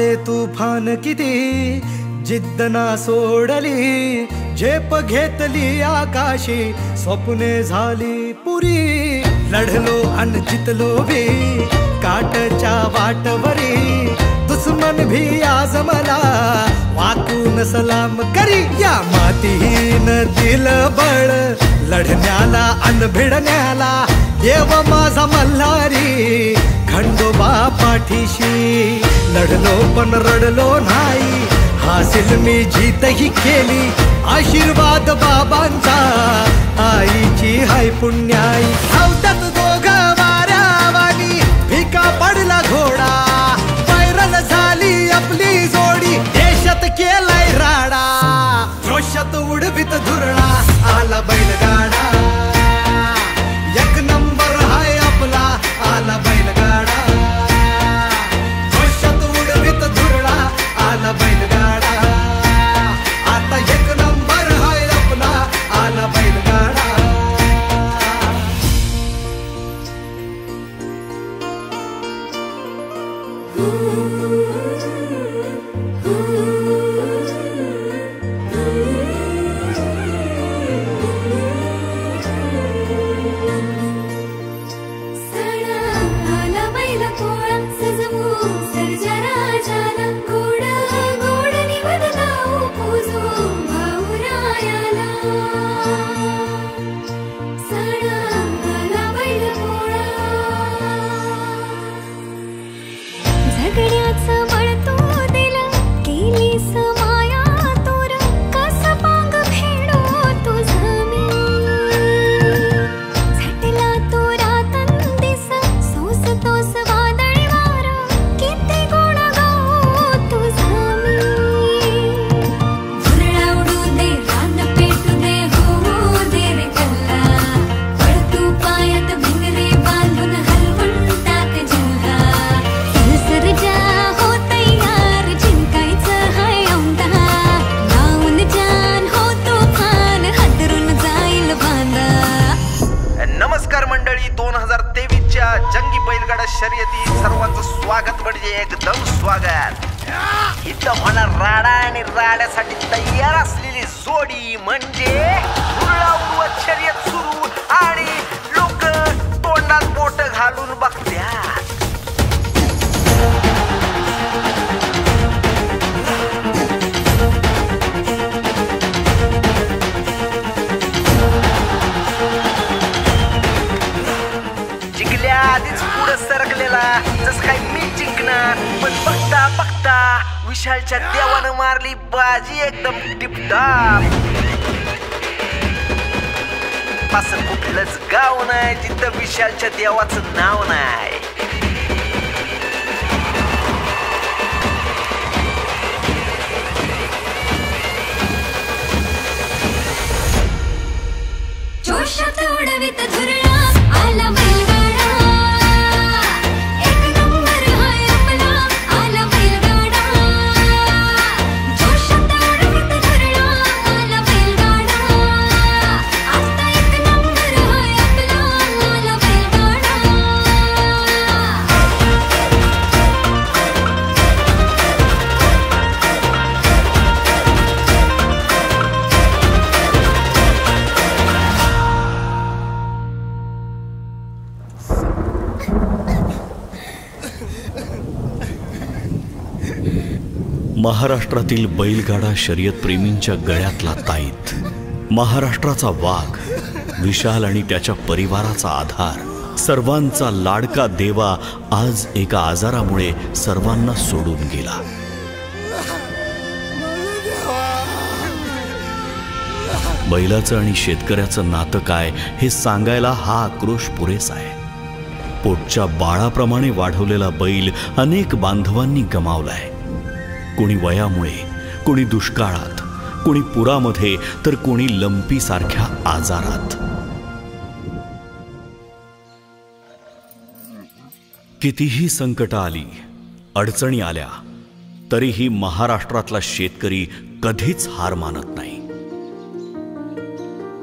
आले तुफान किती, जिद्द ना सोडली, झेप घेतली आकाशी, स्वप्ने झाली पुरी, लढलो अन जितलो बी काटच्या वाटवरी, दुश्मन भी आज मला वाकून सलाम करी, या मातीहीन दिल बळ लढण्याला अन भिडण्याला, देव माझा मल्हारी खंडोबा पाठीशी, लढलो पण रडलो नाही, हासिल मी जीतही केली, आशीर्वाद बाबांचा आईची हाय पुण्याई, धावतात दोघं वाऱ्यावानी भिका पडला घोडा, पैरल झाली आपली जोडी, देशात केलाय राडा, जोशात उडवीत धुरळा, आला बैलगाडा, एक नंबर हाय आपला आला बैलगाडा, जोशात उडवीत धुरळा, आला बैलगाडा, आता एक नंबर हाय आपला आला बैलगाडा. शर्यती सर्वांचं स्वागत म्हणजे एकदम स्वागत. इथं होणार राडा आणि राड्यासाठी तयार असलेली जोडी म्हणजे उडवाउडवत शर्यत सुरू आणि लोक तोंडात बोट घालून बघतात. जिंकल्या आधीच पुढे सरकलेला जस काय मी जिंकणार, पण बघता बघता विशालच्या देवानं मारली बाजी एकदम टिपटाप. असं कुठलंच गाव नाही जिथं विशालच्या देवाचं नाव नाही. जोशात उडवीत धुरळा आला बैलगाडा, एक नंबर हाय आपला आला बैलगाडा. जोशात उडवीत धुरळा आला बैलगाडा, आता एक नंबर हाय आपला आला बैलगाडा. महाराष्ट्रातील बैलगाडा शर्यत प्रेमींच्या गळ्यातला ताईत, महाराष्ट्राचा वाघ विशाल आणि त्याच्या परिवाराचा आधार, सर्वांचा लाडका देवा आज एका आजारामुळे सर्वांना सोडून गेला. बैलाचं आणि शेतकऱ्याचं नातं काय हे सांगायला हा आक्रोश पुरेसा आहे. पोटच्या बाळाप्रमाणे वाढवलेला बैल अनेक बांधवांनी गमावलाय. कोणी वयामुळे, कोणी दुष्काळात, कोणी पुरामध्ये, तर कोणी लंपी सारख्या आजारात. कितीही संकट आली, अडचणी आल्या, तरीही महाराष्ट्रातला शेतकरी कधीच हार मानत नाही.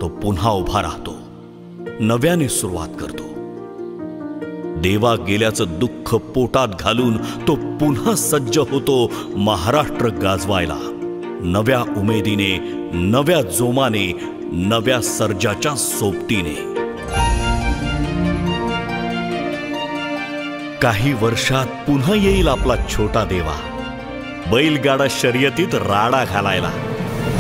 तो पुन्हा उभा राहतो, नव्याने सुरुवात करतो. देवा गेल्याचं दुःख पोटात घालून तो पुन्हा सज्ज होतो महाराष्ट्र गाजवायला, नव्या उमेदीने, नव्या जोमाने, नव्या सर्जाच्या सोबतीने. काही वर्षात पुन्हा येईल आपला छोटा देवा, बैलगाडा शर्यतीत राडा घालायला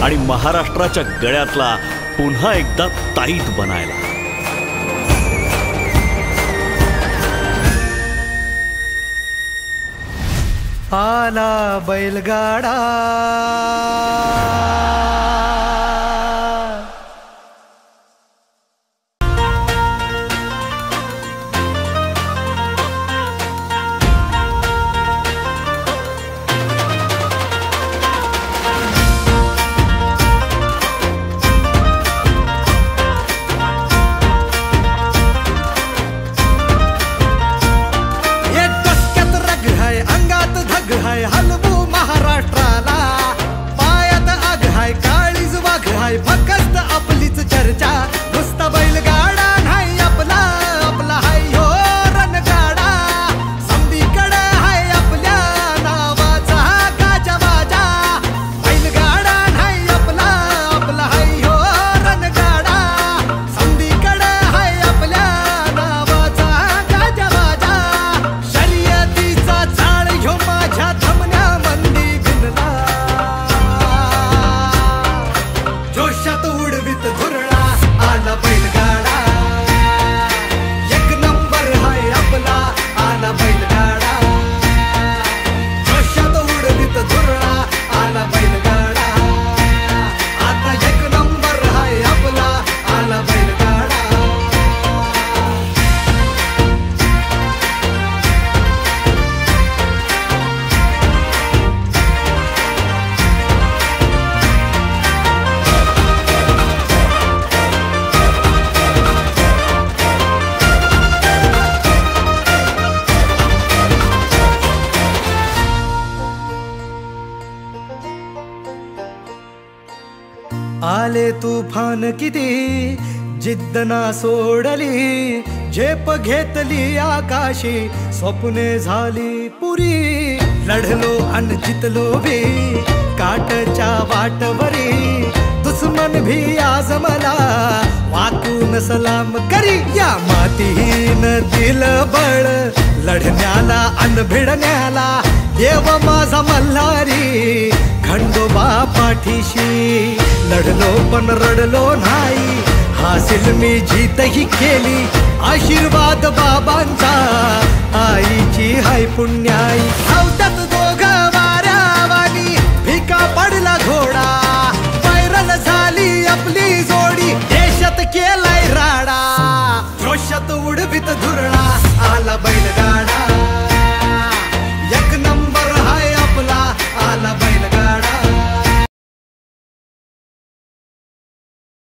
आणि महाराष्ट्राच्या गळ्यातला पुन्हा एकदा ताईत बनायला. आला बैलगाडा, हलवू महाराष्ट्राला, पायात आग हाय, काळीज वाघ हाय, फक्त आपलीच चर्चा. नुसता बैलगाडा नाही आपला, आपला हाय हो रणगाडा. समधीकडे हाय आपल्या नावाचा गाजावाजा. बैलगाडा नाही आपला, आपला हाय हो रणगाडा. समधीकडे हाय आपल्या नावाचा गाजावाजा. शर्यतीचा झाड ह्यो माझ्या धमन्या मंदी भिनला. जोशात उडवीत धुरळा, आला बैलगाडा. एक नंबर हाय आपला, आला बैलगाडा. जोशात उडवीत धुरळा, आला बैलगाडा. आता एक नंबर हाय आपला, आला बैलगाडा. आले तुफान किती, जिद्द ना सोडली. झेप घेतली आकाशी, स्वप्ने झाली पुरी. लढलो अन जितलो भी, काटच्या वाटवरी. दुश्मन भी आज मला वाकून सलाम करी. या मातीहीन दिल बळ, लढण्याला अन भिडण्याला. देव माझा मल्हारी, खंडोबा पाठीशी. लढलो पण रडलो नाही, हासिल मी जीतही केली. आशीर्वाद बाबांचा, आईची हाय पुण्याई. धावतात दोघं वाऱ्यावानी, फिका पडला घोडा.